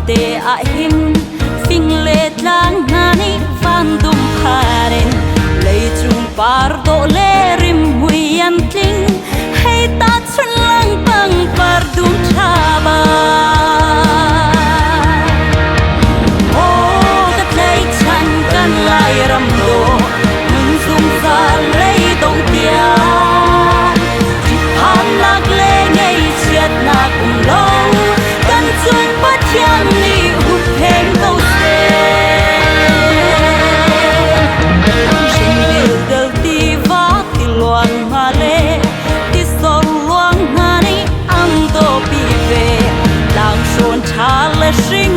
te a him phing le tlang ngani van dum kharen lei chung par do le rim hui an tling hei ta chun lang pang par dum chaba o ka tlei chan kan lai ram do nun sum sa lei dong tia han lak le ngei chiat na kum lo kan chung pat yang ni hu theng do se shin dil dal ti va ti luan ma le ti sol luang ngani am do pi ve lang son cha le sing